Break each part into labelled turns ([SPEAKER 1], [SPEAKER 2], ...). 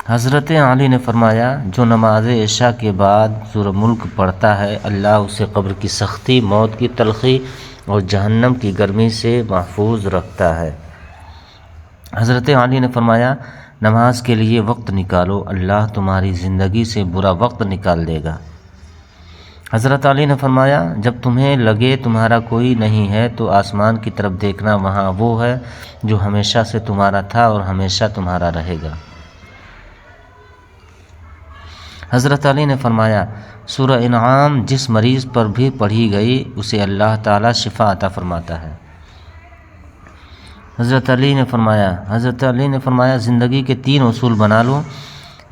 [SPEAKER 1] حضرت علی نے فرمایا جو نماز عشاء کے بعد سورہ ملک پڑھتا ہے اللہ اسے قبر کی سختی، موت کی تلخی اور جہنم کی گرمی سے محفوظ رکھتا ہے۔ حضرت علی نے فرمایا نماز کے لیے وقت نکالو، اللہ تمہاری زندگی سے برا وقت نکال دے گا۔ حضرت علی نے فرمایا جب تمہیں لگے تمہارا کوئی نہیں ہے تو آسمان کی طرف دیکھنا، وہاں وہ ہے جو ہمیشہ سے تمہارا تھا اور ہمیشہ تمہارا رہے گا۔ حضرت علی نے فرمایا سورہ انعام جس مریض پر بھی پڑھی گئی اسے اللہ تعالیٰ شفا عطا فرماتا ہے۔ حضرت علی نے فرمایا زندگی کے 3 اصول بنا لو۔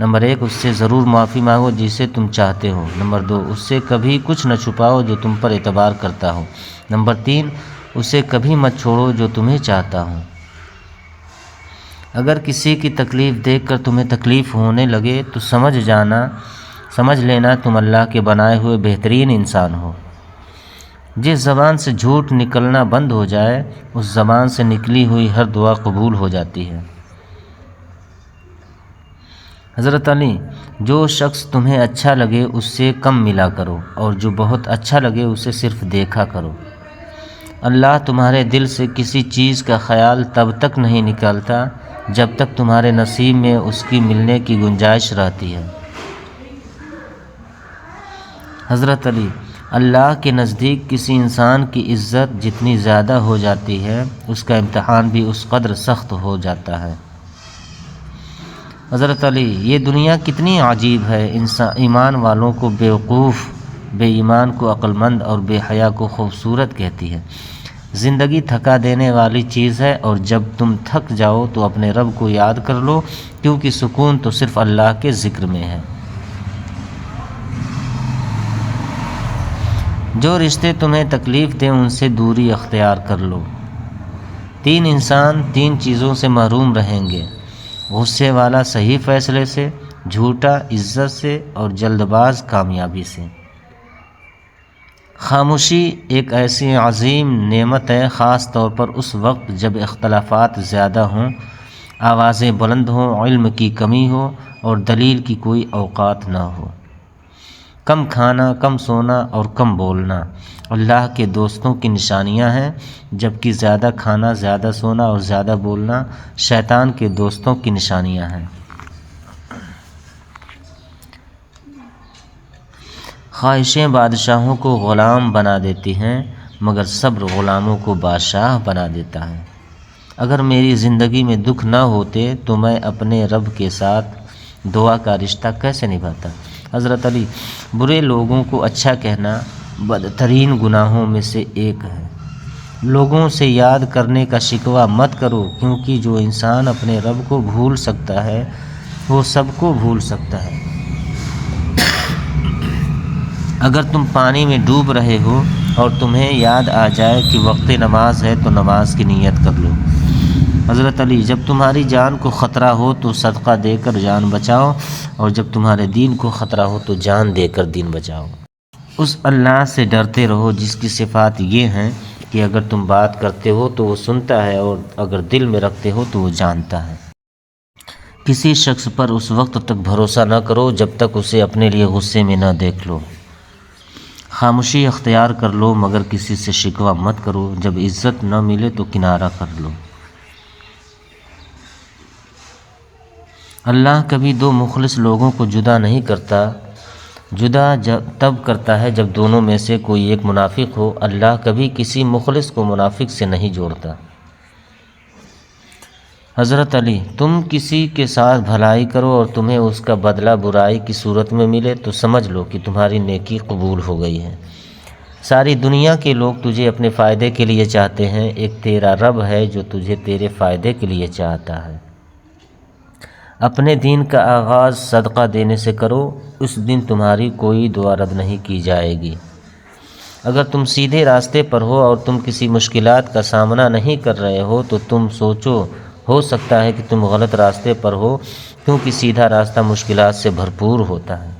[SPEAKER 1] نمبر 1 اس سے ضرور معافی مانگو جسے تم چاہتے ہو۔ نمبر 2 اس سے کبھی کچھ نہ چھپاؤ جو تم پر اعتبار کرتا ہو۔ نمبر 3 اسے کبھی مت چھوڑو جو تمہیں چاہتا ہو۔ اگر کسی کی تکلیف دیکھ کر تمہیں تکلیف ہونے لگے تو سمجھ لینا تم اللہ کے بنائے ہوئے بہترین انسان ہو۔ جس زبان سے جھوٹ نکلنا بند ہو جائے اس زبان سے نکلی ہوئی ہر دعا قبول ہو جاتی ہے۔ حضرت علی جو شخص تمہیں اچھا لگے اس سے کم ملا کرو اور جو بہت اچھا لگے اسے صرف دیکھا کرو۔ اللہ تمہارے دل سے کسی چیز کا خیال تب تک نہیں نکالتا جب تک تمہارے نصیب میں اس کی ملنے کی گنجائش رہتی ہے۔ حضرت علی اللہ کے نزدیک کسی انسان کی عزت جتنی زیادہ ہو جاتی ہے اس کا امتحان بھی اس قدر سخت ہو جاتا ہے۔ حضرت علی یہ دنیا کتنی عجیب ہے، ایمان والوں کو بیوقوف، بے ایمان کو عقل مند اور بے حیا کو خوبصورت کہتی ہے۔ زندگی تھکا دینے والی چیز ہے اور جب تم تھک جاؤ تو اپنے رب کو یاد کر لو کیونکہ سکون تو صرف اللہ کے ذکر میں ہے۔ جو رشتے تمہیں تکلیف دیں ان سے دوری اختیار کر لو۔ 3 انسان 3 چیزوں سے محروم رہیں گے، غصے والا صحیح فیصلے سے، جھوٹا عزت سے اور جلد باز کامیابی سے۔ خاموشی ایک ایسی عظیم نعمت ہے، خاص طور پر اس وقت جب اختلافات زیادہ ہوں، آوازیں بلند ہوں، علم کی کمی ہو اور دلیل کی کوئی اوقات نہ ہو۔ کم کھانا، کم سونا اور کم بولنا اللہ کے دوستوں کی نشانیاں ہیں، جبکہ زیادہ کھانا، زیادہ سونا اور زیادہ بولنا شیطان کے دوستوں کی نشانیاں ہیں۔ خواہشیں بادشاہوں کو غلام بنا دیتی ہیں مگر صبر غلاموں کو بادشاہ بنا دیتا ہے۔ اگر میری زندگی میں دکھ نہ ہوتے تو میں اپنے رب کے ساتھ دعا کا رشتہ کیسے نبھاتا۔ حضرت علی برے لوگوں کو اچھا کہنا بدترین گناہوں میں سے ایک ہے۔ لوگوں سے یاد کرنے کا شکوہ مت کرو کیونکہ جو انسان اپنے رب کو بھول سکتا ہے وہ سب کو بھول سکتا ہے۔ اگر تم پانی میں ڈوب رہے ہو اور تمہیں یاد آ جائے کہ وقت نماز ہے تو نماز کی نیت کر لو۔ حضرت علی جب تمہاری جان کو خطرہ ہو تو صدقہ دے کر جان بچاؤ اور جب تمہارے دین کو خطرہ ہو تو جان دے کر دین بچاؤ۔ اس اللہ سے ڈرتے رہو جس کی صفات یہ ہیں کہ اگر تم بات کرتے ہو تو وہ سنتا ہے اور اگر دل میں رکھتے ہو تو وہ جانتا ہے۔ کسی شخص پر اس وقت تک بھروسہ نہ کرو جب تک اسے اپنے لیے غصے میں نہ دیکھ لو۔ خاموشی اختیار کر لو مگر کسی سے شکوہ مت کرو، جب عزت نہ ملے تو کنارہ کر لو۔ اللہ کبھی 2 مخلص لوگوں کو جدا نہیں کرتا، جدا تب کرتا ہے جب دونوں میں سے کوئی ایک منافق ہو۔ اللہ کبھی کسی مخلص کو منافق سے نہیں جوڑتا۔ حضرت علی تم کسی کے ساتھ بھلائی کرو اور تمہیں اس کا بدلہ برائی کی صورت میں ملے تو سمجھ لو کہ تمہاری نیکی قبول ہو گئی ہے۔ ساری دنیا کے لوگ تجھے اپنے فائدے کے لیے چاہتے ہیں، ایک تیرا رب ہے جو تجھے تیرے فائدے کے لیے چاہتا ہے۔ اپنے دین کا آغاز صدقہ دینے سے کرو، اس دن تمہاری کوئی دعا رد نہیں کی جائے گی۔ اگر تم سیدھے راستے پر ہو اور تم کسی مشکلات کا سامنا نہیں کر رہے ہو تو تم سوچو ہو سکتا ہے کہ تم غلط راستے پر ہو کیونکہ سیدھا راستہ مشکلات سے بھرپور ہوتا ہے۔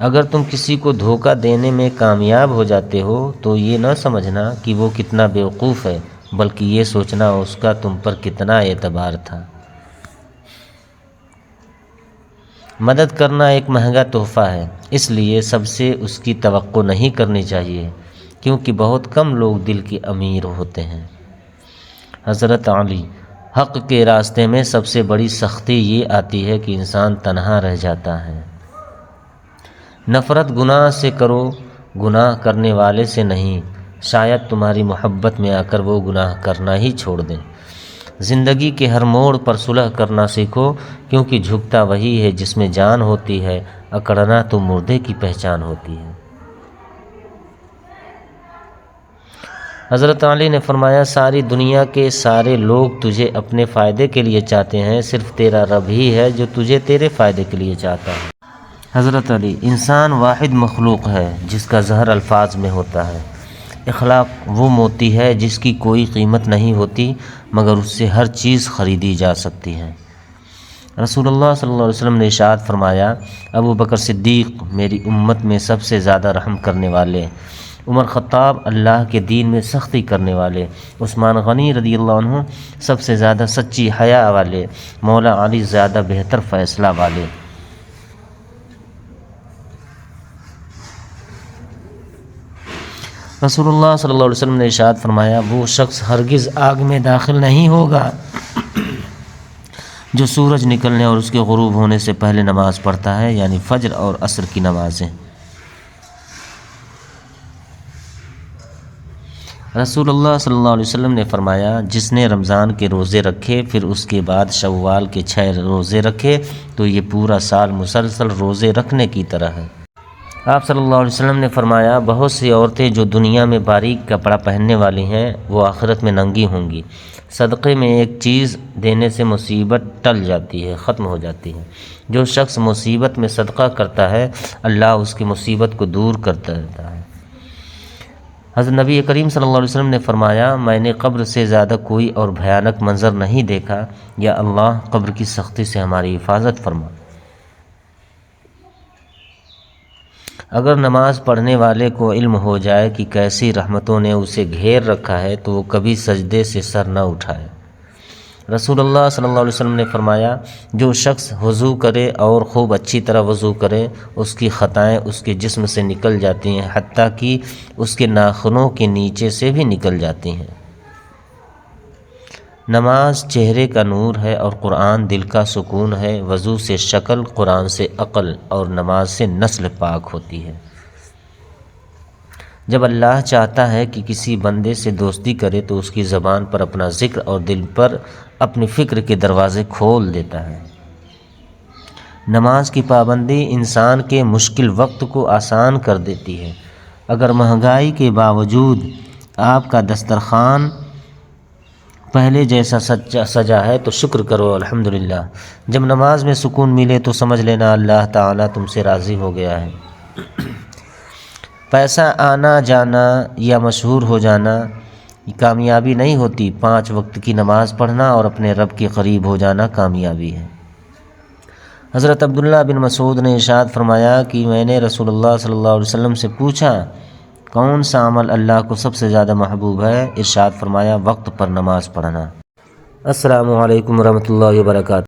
[SPEAKER 1] اگر تم کسی کو دھوکہ دینے میں کامیاب ہو جاتے ہو تو یہ نہ سمجھنا کہ وہ کتنا بیوقوف ہے، بلکہ یہ سوچنا اس کا تم پر کتنا اعتبار تھا۔ مدد کرنا ایک مہنگا تحفہ ہے، اس لیے سب سے اس کی توقع نہیں کرنی چاہیے، کیونکہ بہت کم لوگ دل کے امیر ہوتے ہیں۔ حضرت علی: حق کے راستے میں سب سے بڑی سختی یہ آتی ہے کہ انسان تنہا رہ جاتا ہے۔ نفرت گناہ سے کرو، گناہ کرنے والے سے نہیں، شاید تمہاری محبت میں آ کر وہ گناہ کرنا ہی چھوڑ دیں۔ زندگی کے ہر موڑ پر صلح کرنا سیکھو، کیونکہ جھکتا وہی ہے جس میں جان ہوتی ہے، اکڑنا تو مردے کی پہچان ہوتی ہے۔ حضرت علی نے فرمایا، ساری دنیا کے سارے لوگ تجھے اپنے فائدے کے لیے چاہتے ہیں، صرف تیرا رب ہی ہے جو تجھے تیرے فائدے کے لیے چاہتا ہے۔ حضرت علی: انسان واحد مخلوق ہے جس کا زہر الفاظ میں ہوتا ہے۔ اخلاق وہ موتی ہے جس کی کوئی قیمت نہیں ہوتی، مگر اس سے ہر چیز خریدی جا سکتی ہے۔ رسول اللہ صلی اللہ علیہ وسلم نے ارشاد فرمایا، ابو بکر صدیق میری امت میں سب سے زیادہ رحم کرنے والے، عمر خطاب اللہ کے دین میں سختی کرنے والے، عثمان غنی رضی اللہ عنہ سب سے زیادہ سچی حیا والے، مولا علی زیادہ بہتر فیصلہ والے۔ رسول اللہ صلی اللہ علیہ وسلم نے ارشاد فرمایا، وہ شخص ہرگز آگ میں داخل نہیں ہوگا جو سورج نکلنے اور اس کے غروب ہونے سے پہلے نماز پڑھتا ہے، یعنی فجر اور عصر کی نمازیں۔ رسول اللہ صلی اللہ علیہ وسلم نے فرمایا، جس نے رمضان کے روزے رکھے پھر اس کے بعد شوال کے 6 روزے رکھے تو یہ پورا سال مسلسل روزے رکھنے کی طرح ہے۔ آپ صلی اللہ علیہ وسلم نے فرمایا، بہت سی عورتیں جو دنیا میں باریک کپڑا پہننے والی ہیں وہ آخرت میں ننگی ہوں گی۔ صدقے میں ایک چیز دینے سے مصیبت ٹل جاتی ہے، ختم ہو جاتی ہے۔ جو شخص مصیبت میں صدقہ کرتا ہے اللہ اس کی مصیبت کو دور کرتا رہتا ہے۔ حضرت نبی کریم صلی اللہ علیہ وسلم نے فرمایا، میں نے قبر سے زیادہ کوئی اور بھیانک منظر نہیں دیکھا، یا اللہ قبر کی سختی سے ہماری حفاظت فرما۔ اگر نماز پڑھنے والے کو علم ہو جائے کہ کیسی رحمتوں نے اسے گھیر رکھا ہے تو وہ کبھی سجدے سے سر نہ اٹھائے۔ رسول اللہ صلی اللہ علیہ وسلم نے فرمایا، جو شخص وضو کرے اور خوب اچھی طرح وضو کرے اس کی خطائیں اس کے جسم سے نکل جاتی ہیں، حتیٰ کہ اس کے ناخنوں کے نیچے سے بھی نکل جاتی ہیں۔ نماز چہرے کا نور ہے اور قرآن دل کا سکون ہے۔ وضو سے شکل، قرآن سے عقل اور نماز سے نسل پاک ہوتی ہے۔ جب اللہ چاہتا ہے کہ کسی بندے سے دوستی کرے تو اس کی زبان پر اپنا ذکر اور دل پر اپنی فکر کے دروازے کھول دیتا ہے۔ نماز کی پابندی انسان کے مشکل وقت کو آسان کر دیتی ہے۔ اگر مہنگائی کے باوجود آپ کا دسترخوان پہلے جیسا سجا ہے تو شکر کرو، الحمدللہ۔ جب نماز میں سکون ملے تو سمجھ لینا اللہ تعالیٰ تم سے راضی ہو گیا ہے۔ پیسہ آنا جانا یا مشہور ہو جانا کامیابی نہیں ہوتی، 5 وقت کی نماز پڑھنا اور اپنے رب کے قریب ہو جانا کامیابی ہے۔ حضرت عبداللہ بن مسعود نے ارشاد فرمایا کہ میں نے رسول اللہ صلی اللہ علیہ وسلم سے پوچھا، کون سا عمل اللہ کو سب سے زیادہ محبوب ہے؟ ارشاد فرمایا، وقت پر نماز پڑھنا۔ السلام علیکم ورحمۃ اللہ وبرکاتہ۔